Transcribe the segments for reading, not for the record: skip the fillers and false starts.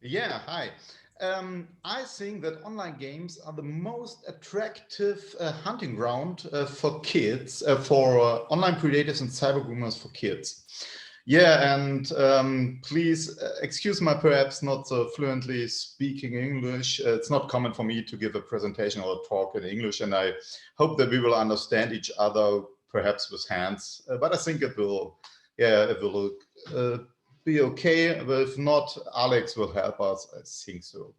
Yeah, hi. I think that online games are the most attractive hunting ground for kids, for online predators and cyber groomers for kids. Yeah, and please excuse my perhaps not so fluently speaking English. It's not common for me to give a presentation or a talk in English, and I hope that we will understand each other, perhaps with hands. But I think it will, yeah, it will uh, be okay. But if not, Alex will help us. I think so.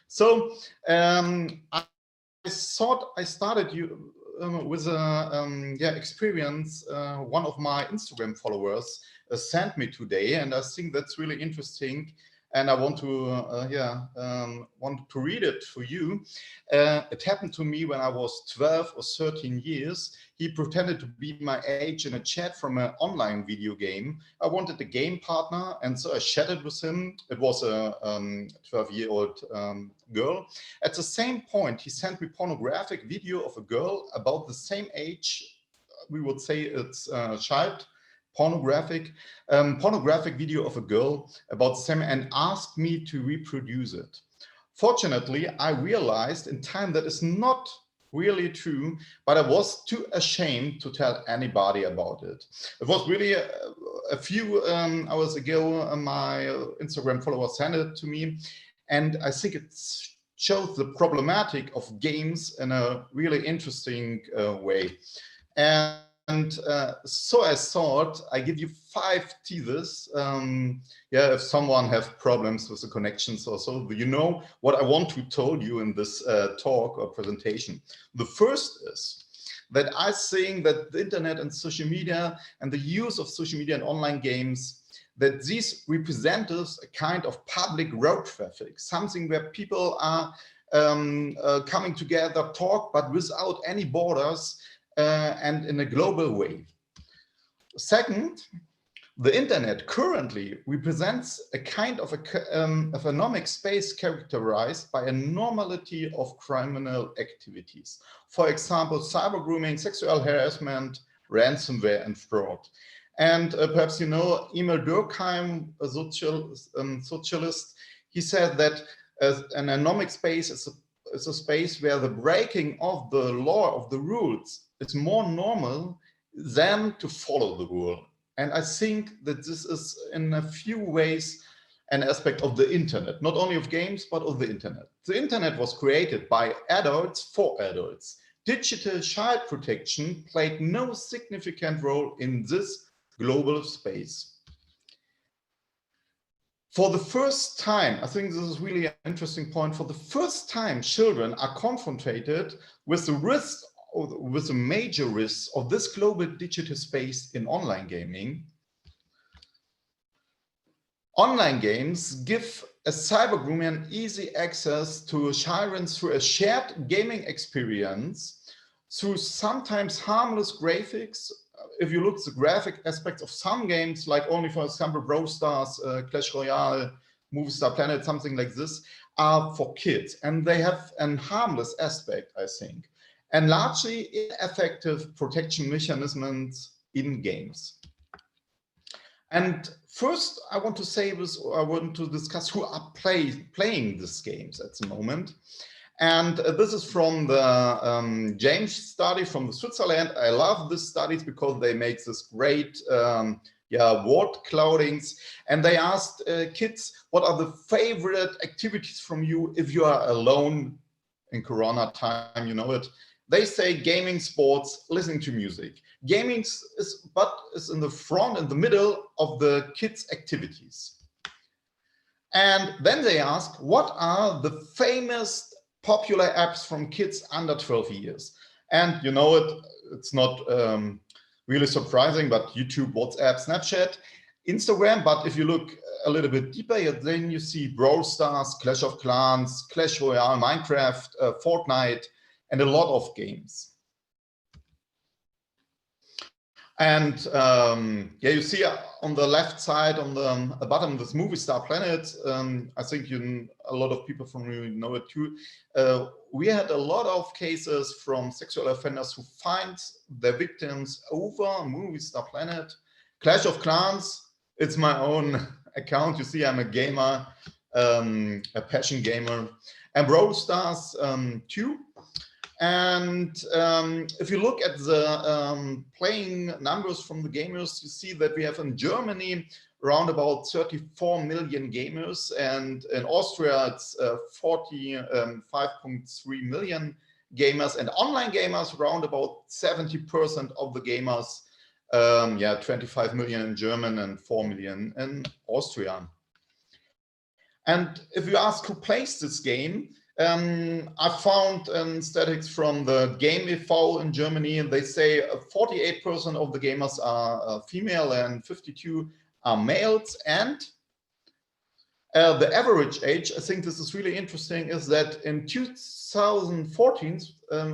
So I thought I started you with a yeah experience. One of my Instagram followers sent me today, and I think that's really interesting. And I want to want to read it for you. It happened to me when I was 12 or 13 years. He pretended to be my age in a chat from an online video game. I wanted a game partner, and so I chatted with him. It was a 12-year-old girl. At the same point, he sent me pornographic video of a girl about the same age. We would say it's child pornographic video of a girl about the same and asked me to reproduce it. Fortunately, I realized in time that is not really true, but I was too ashamed to tell anybody about it. It was really a few hours ago, my Instagram follower sent it to me, and I think it shows the problematic of games in a really interesting way. And so I thought I give you 5 teasers. Yeah, if someone have problems with the connections or so, you know what I want to tell you in this talk or presentation. The first is that I think that the internet and social media and the use of social media and online games, that these represents a kind of public road traffic, something where people are coming together, talk, but without any borders, and in a global way. Second, the internet currently represents a kind of economic space characterized by a normality of criminal activities. For example, cyber grooming, sexual harassment, ransomware, and fraud. And perhaps you know Emil Durkheim, a socialist, he said that an economic space is a space where the breaking of the law, of the rules, is more normal than to follow the rule. And I think that this is in a few ways an aspect of the internet, not only of games, but of the internet. The internet was created by adults for adults. Digital child protection played no significant role in this global space. For the first time, I think this is really an interesting point, for the first time children are confronted with the risk, with the major risks of this global digital space in online gaming. Online games give a cyber groomer easy access to children through a shared gaming experience, through sometimes harmless graphics. If you look at the graphic aspects of some games, like only, for example, Brawl Stars, Clash Royale, Movie Star Planet, something like this, are for kids. And they have an harmless aspect, I think, and largely ineffective protection mechanisms in games. And first, I want to say this, I want to discuss who are playing these games at the moment. And this is from the James study from Switzerland. I love these studies because they make this great word cloudings. And they asked kids, what are the favorite activities from you if you are alone in Corona time, you know it. They say gaming, sports, listening to music. Gaming is in the front, in the middle of the kids' activities. And then they ask, what are the famous popular apps from kids under 12 years? And you know it, it's not really surprising, but YouTube, WhatsApp, Snapchat, Instagram. But if you look a little bit deeper, then you see Brawl Stars, Clash of Clans, Clash Royale, Minecraft, Fortnite, and a lot of games. And yeah, you see on the left side, on the bottom, this Movie Star Planet. I think a lot of people from you know it too. We had a lot of cases from sexual offenders who find their victims over Movie Star Planet. Clash of Clans, it's my own account. You see, I'm a gamer. a passion gamer, and Brawl Stars too. And if you look at the playing numbers from the gamers, you see that we have in Germany around about 34 million gamers, and in Austria it's 45.3 million gamers, and online gamers around about 70% of the gamers. 25 million in German and 4 million in Austria. And if you ask who plays this game, I found statistics from the Game e.V. in Germany, and they say 48% of the gamers are female and 52 are males. And the average age, I think this is really interesting, is that in 2014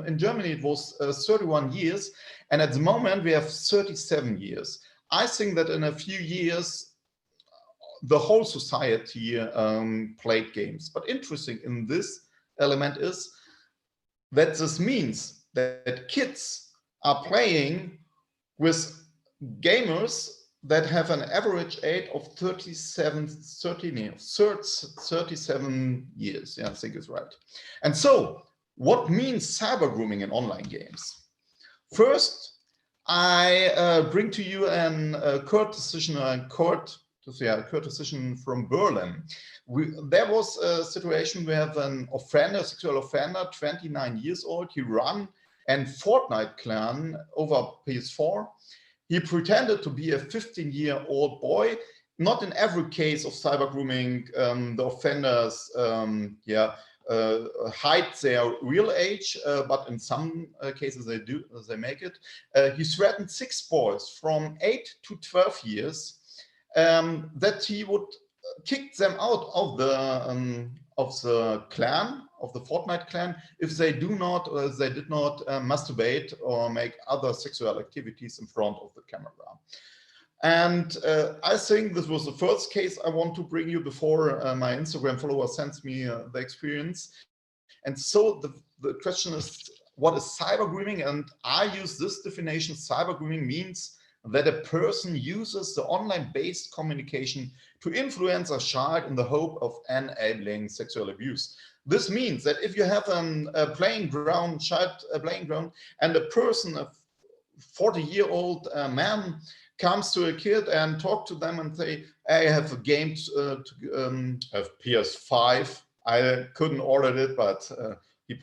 in Germany it was 31 years, and at the moment we have 37 years. I think that in a few years the whole society played games. But interesting in this element is that this means that kids are playing with gamers that have an average age of 37 years. Yeah, I think it's right. And so what means cyber grooming in online games? First, I bring to you a court decision from Berlin. There was a situation where an offender, sexual offender, 29 years old, he ran a Fortnite clan over PS4. He pretended to be a 15-year-old boy. Not in every case of cyber grooming, the offenders hide their real age, but in some cases they make it. He threatened 6 boys from 8 to 12 years that he would kick them out of the clan, of the Fortnite clan, if they did not masturbate or make other sexual activities in front of the camera. And I think this was the first case I want to bring you before my Instagram follower sends me the experience. And so the question is, what is cyber grooming? And I use this definition. Cyber grooming means that a person uses the online-based communication to influence a child in the hope of enabling sexual abuse. This means that if you have a playing ground, and a person, a 40-year-old man, comes to a kid and talk to them and say, I have a game to have PS5. I couldn't order it, but he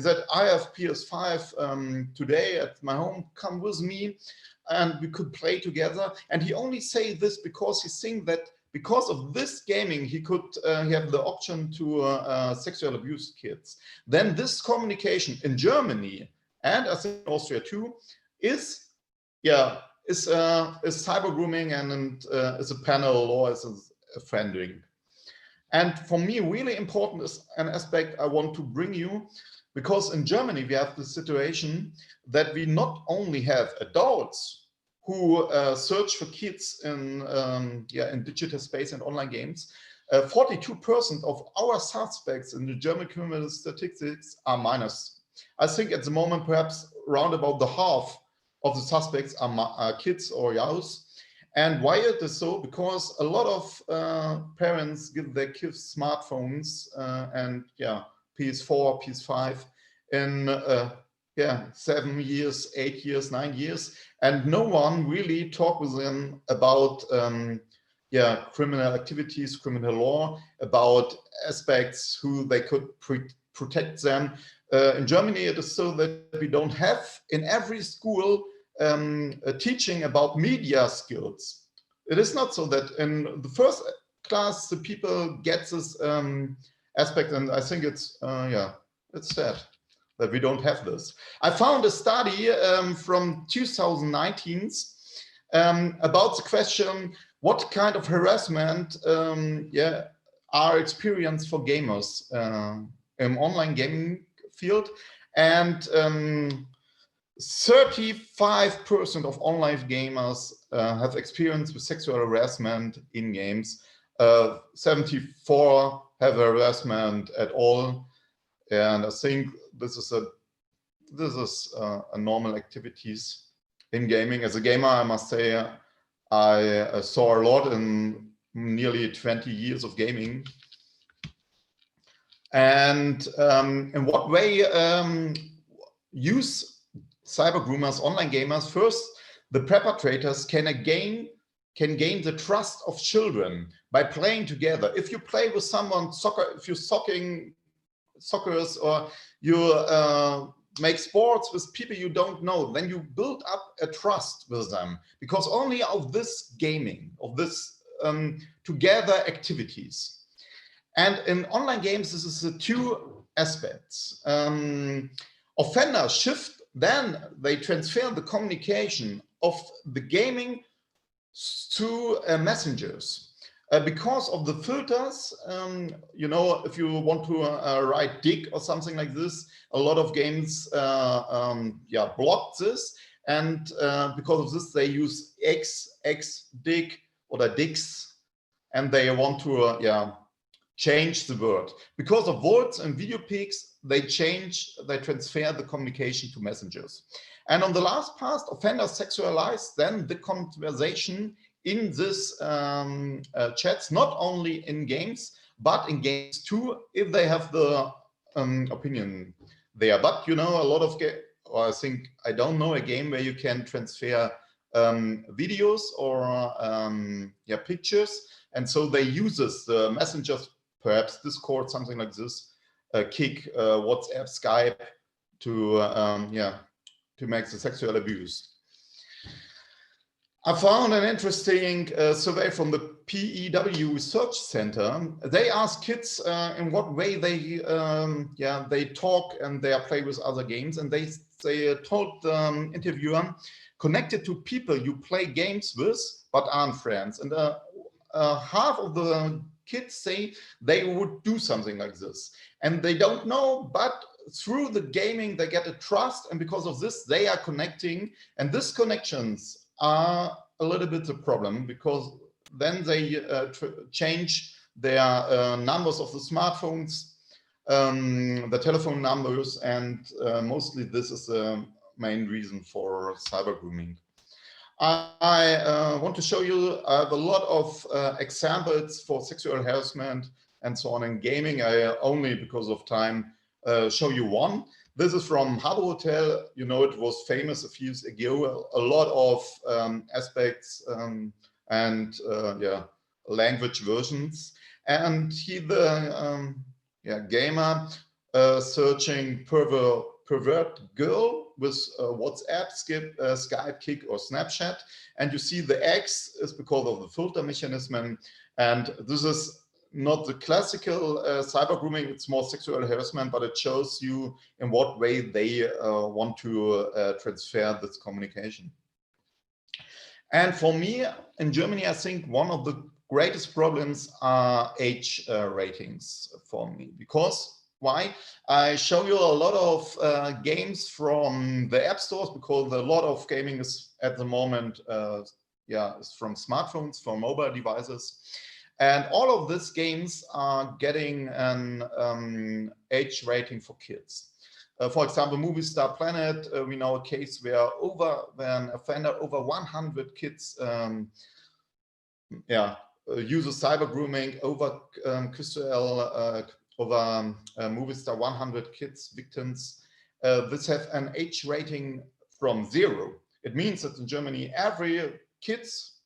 said, I have PS5 today at my home, come with me and we could play together. And he only say this because he thinks that because of this gaming, he could have the option to sexual abuse kids. Then this communication in Germany, and I think Austria too, is cyber grooming and is a penal law, is offending. And for me, really important is an aspect I want to bring you, because in Germany we have the situation that we not only have adults who search for kids in digital space and online games. 42% of our suspects in the German criminal statistics are minors. I think at the moment perhaps around about the half of the suspects are kids or youths. And why it is so? Because a lot of parents give their kids smartphones and PS4, PS5 in 7 years, 8 years, 9 years, and no one really talk with them about criminal activities, criminal law, about aspects who they could protect them. In Germany, it is so that we don't have in every school a teaching about media skills. It is not so that in the first class the people get this aspect, and I think it's sad that we don't have this. I found a study from 2019 about the question, what kind of harassment are experienced for gamers in online gaming field, and 35% of online gamers have experience with sexual harassment in games. 74 have harassment at all, and I think this is a normal activities in gaming. As a gamer, I must say I saw a lot in nearly 20 years of gaming, And in what way use cyber groomers, online gamers? First, the perpetrators can gain the trust of children by playing together. If you play with someone soccer, if you're soccers, or you make sports with people you don't know, then you build up a trust with them, because only of this gaming, of this together activities. And in online games, this is the two aspects. Offenders shift, then they transfer the communication of the gaming to messengers. Because of the filters, you know, if you want to write dick or something like this, a lot of games block this. And because of this, they use X, dick, or dicks, and they want to change the word. Because of words and video pics, they transfer the communication to messengers. And on the last part, offenders sexualize then the conversation in this chats, not only in games, but in games too, if they have the opinion there. But you know, a lot of or I don't know a game where you can transfer videos or pictures, and so they uses the messengers, perhaps Discord, something like this, Kik, WhatsApp, Skype, to make the sexual abuse. I found an interesting survey from the PEW Research Center. They asked kids in what way they talk and they play with other games, and they told the interviewer, connected to people you play games with but aren't friends. And half of the kids say they would do something like this, and they don't know, but through the gaming they get a trust, and because of this they are connecting, and these connections are a little bit the problem, because then they change their numbers of the smartphones, the telephone numbers, and mostly this is the main reason for cyber grooming. I want to show you, I have a lot of examples for sexual harassment and so on in gaming. I only, because of time, show you one. This is from Habbo Hotel. You know, it was famous a few years ago. A lot of aspects and language versions. And he, the gamer, searching pervert girl with WhatsApp, Skype, Kik, or Snapchat. And you see the X is because of the filter mechanism. And this is not the classical cyber grooming, it's more sexual harassment, but it shows you in what way they want to transfer this communication. And for me, in Germany, I think one of the greatest problems are age ratings for me. Because why? I show you a lot of games from the app stores, because a lot of gaming is at the moment is from smartphones, from mobile devices. And all of these games are getting an age rating for kids. For example, Movie Star Planet, we know a case where an offender over 100 kids uses cyber grooming, over Crystal, over Movie Star 100 kids victims. This have an age rating from 0. It means that in Germany, every kids,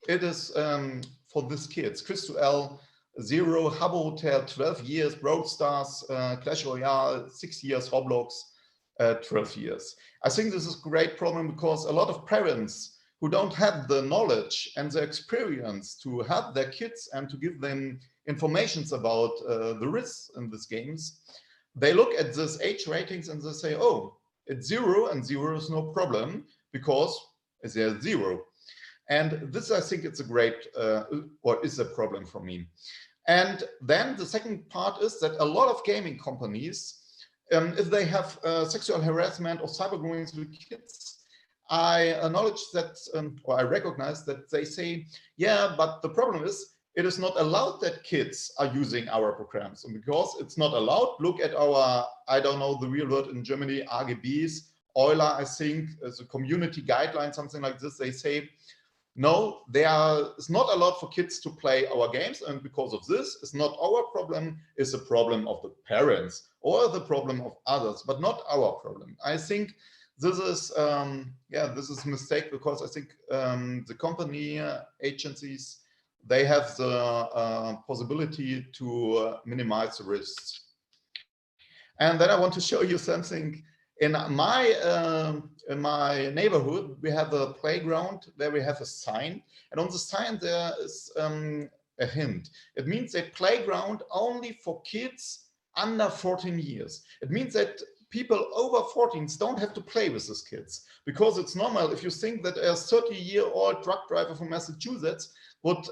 it is for these kids. Crystal 0, Habbo Hotel 12 years, Brawl Stars, Clash Royale 6 years, Roblox 12 years. I think this is a great problem, because a lot of parents who don't have the knowledge and the experience to help their kids and to give them informations about the risks in these games, they look at these age ratings and they say, oh, it's 0, and 0 is no problem because there's 0. And this, I think, it's a great, or is a problem for me. And then the second part is that a lot of gaming companies, if they have sexual harassment or cyber grooming with kids, I acknowledge that, or I recognize that they say, yeah, but the problem is it is not allowed that kids are using our programs. And because it's not allowed, look at our, I don't know the real word in Germany, AGBs, Euler, I think, as a community guideline, something like this. They say no, it's not allowed for kids to play our games, and because of this, it's not our problem, it's a problem of the parents or the problem of others, but not our problem. I think this is, this is a mistake, because I think the company agencies, they have the possibility to minimize the risks. And then I want to show you something. In my neighborhood, we have a playground where we have a sign, and on the sign there is a hint. It means a playground only for kids under 14 years. It means that people over 14 don't have to play with these kids, because it's normal. If you think that a 30-year-old truck driver from Massachusetts would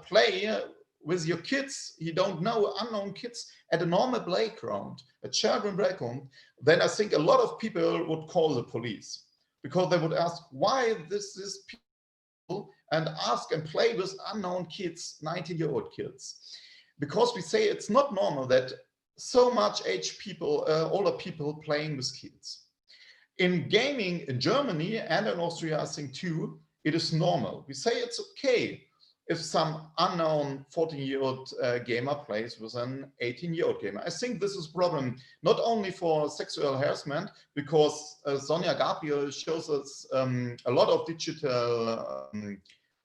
play with your kids, you don't know, unknown kids, at a normal playground, a children's playground, then I think a lot of people would call the police, because they would ask why this is people, and ask and play with unknown kids, 19-year-old kids. Because we say it's not normal that so much older people playing with kids. In gaming in Germany and in Austria, I think too, it is normal. We say it's okay if some unknown 14-year-old gamer plays with an 18-year-old gamer. I think this is a problem not only for sexual harassment, because Thomas-Gabriel shows us a lot of digital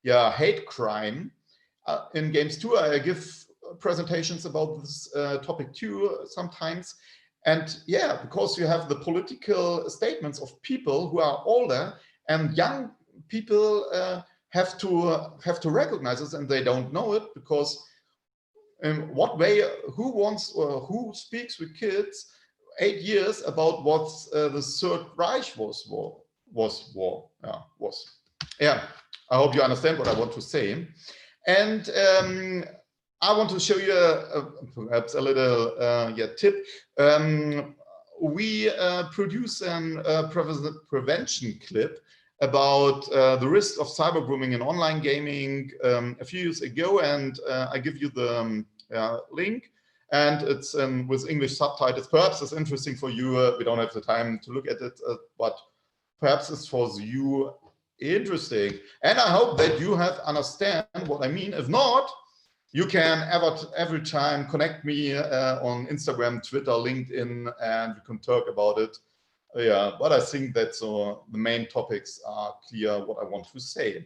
hate crime. In games too, I give presentations about this topic too sometimes. And yeah, because you have the political statements of people who are older, and young people have to recognize this, and they don't know it, because in what way, who wants or who speaks with kids 8 years about what the Third Reich was. I hope you understand what I want to say. And I want to show you perhaps a little tip. We produce a prevention clip about the risk of cyber grooming in online gaming a few years ago, and I give you the link, and it's with English subtitles. Perhaps it's interesting for you. We don't have the time to look at it, but perhaps it's for you interesting, and I hope that you have understand what I mean. If not, you can every time connect me on Instagram, Twitter, LinkedIn, and we can talk about it. Yeah, but I think that the main topics are clear what I want to say.